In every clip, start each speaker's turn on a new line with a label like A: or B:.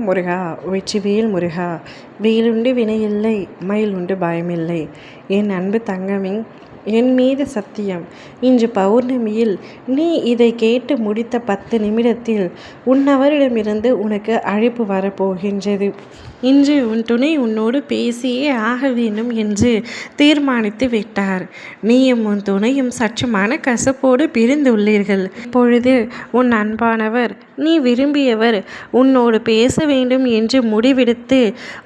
A: முருகா வெற்றிவேல் முருகா. வேலுண்டு வினையில்லை, மயிலுண்டு பயமில்லை. என் அன்பு தங்கமே, என் மீது சத்தியம். இன்று பௌர்ணமியில் நீ இதை கேட்டு முடித்த 10 நிமிடத்தில் உன்னவரிடமிருந்து உனக்கு அழைப்பு வரப்போகின்றது. இன்று உன் துணை உன்னோடு பேசியே ஆக வேண்டும் என்று தீர்மானித்து விட்டார். நீயும் உன் துணையும் சற்று மனக்கசப்போடு பிரிந்துள்ளீர்கள். இப்பொழுது உன் அன்பானவர், நீ விரும்பியவர் உன்னோடு பேச வேண்டும் என்று முடிவெடுத்து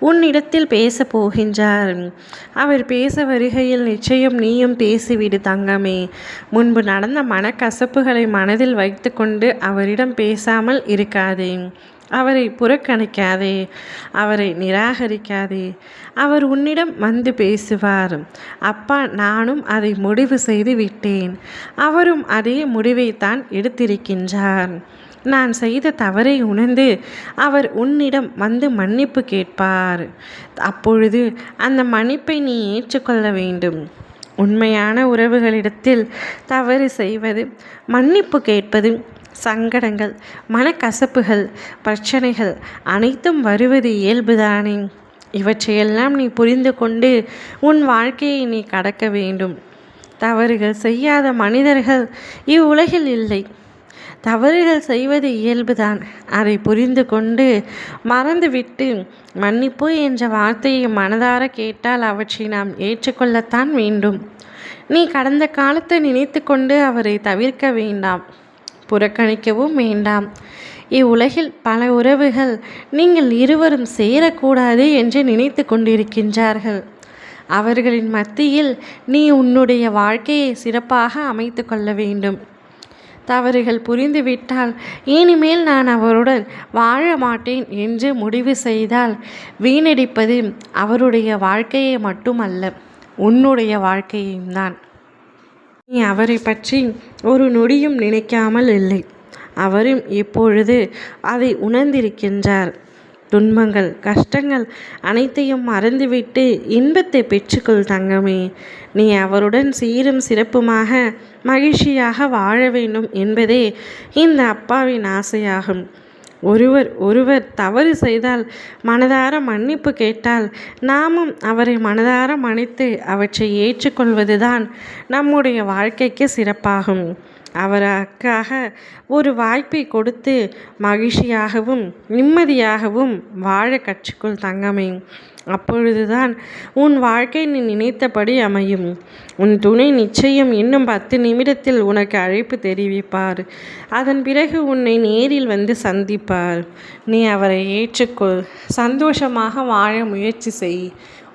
A: உன்னிடத்தில் பேச போகின்றார். அவர் பேச வருகையில் நிச்சயம் நீயும் பேசிவிடு தங்கமே. முன்பு நடந்த மனக்கசப்புகளை மனதில் வைத்து கொண்டு அவரிடம் பேசாமல் இருக்காதே. அவரை புறக்கணிக்காதே, அவரை நிராகரிக்காதே. அவர் உன்னிடம் வந்து பேசுவார். அப்பா, நானும் அதை முடிவு செய்து விட்டேன். அவரும் அதே முடிவைத்தான் எடுத்திருக்கின்றார். நான் செய்த தவறை உணர்ந்து அவர் உன்னிடம் வந்து மன்னிப்பு கேட்பார். அப்பொழுது அந்த மன்னிப்பை நீ ஏற்றுக்கொள்ள வேண்டும். உண்மையான உறவுகளிடத்தில் தவறு செய்வது, மன்னிப்பு கேட்பது, சங்கடங்கள், மனக்கசப்புகள், பிரச்சனைகள் அனைத்தும் வருவது இயல்புதானே. இவற்றையெல்லாம் நீ புரிந்து கொண்டு உன் வாழ்க்கையை நீ கடக்க வேண்டும். தவறுகள் செய்யாத மனிதர்கள் இவ்வுலகில் இல்லை. தவறுகள் செய்வது இயல்புதான். அதை புரிந்து கொண்டு மறந்துவிட்டு மன்னிப்பு என்ற வார்த்தையை மனதார கேட்டால் அவற்றை நாம் ஏற்றுக்கொள்ளத்தான் வேண்டும். நீ கடந்த காலத்தை நினைத்து கொண்டு அவரை தவிர்க்க வேண்டாம், புறக்கணிக்கவும் வேண்டாம். இவ்வுலகில் பல உறவுகள் நீங்கள் இருவரும் சேரக்கூடாது என்று நினைத்து கொண்டிருக்கின்றார்கள். அவர்களின் மத்தியில் நீ உன்னுடைய வாழ்க்கையை சிறப்பாக அமைத்து கொள்ள வேண்டும். தவறுகள் புரிந்துவிட்டால் இனிமேல் நான் அவருடன் வாழ மாட்டேன் என்று முடிவு செய்தால் வீணடிப்பது அவருடைய வாழ்க்கையை மட்டுமல்ல, உன்னுடைய வாழ்க்கையும் தான். நீ அவரை பற்றி ஒரு நொடியும் நினைக்காமல் இல்லை. அவரும் இப்பொழுது அதை உணர்ந்திருக்கின்றார். துன்பங்கள், கஷ்டங்கள் அனைத்தையும் மறந்துவிட்டு இன்பத்தை பெற்றுக்கொள் தங்கமே. நீ அவருடன் சீரும் சிறப்புமாக மகிழ்ச்சியாக வாழ வேண்டும் என்பதே இந்த அப்பாவின் ஆசையாகும். ஒருவர் தவறு செய்தால் மனதார மன்னிப்பு கேட்டால் நாமும் அவரை மனதார மன்னித்து அவற்றை ஏற்றுக்கொள்வதுதான் நம்முடைய வாழ்க்கைக்கு சிறப்பாகும். அவருக்காக ஒரு வாய்ப்பை கொடுத்து மகிழ்ச்சியாகவும் நிம்மதியாகவும் வாழ கற்றுக்கொள் தங்கமே. அப்பொழுதுதான் உன் வாழ்க்கை நீ நினைத்தபடி அமையும். உன் துணை நிச்சயம் இன்னும் 10 நிமிடத்தில் உனக்கு அழைப்பு தெரிவிப்பார். அதன் பிறகு உன்னை நேரில் வந்து சந்திப்பார். நீ அவரை ஏற்றுக்கொள். சந்தோஷமாக வாழ முயற்சி செய்.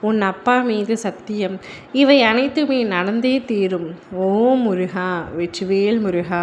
A: உன் அப்பா மீது சத்தியம். இவை அனைத்துமே நடந்தே தீரும். ஓம் முருகா வெற்றிவேல் முருகா.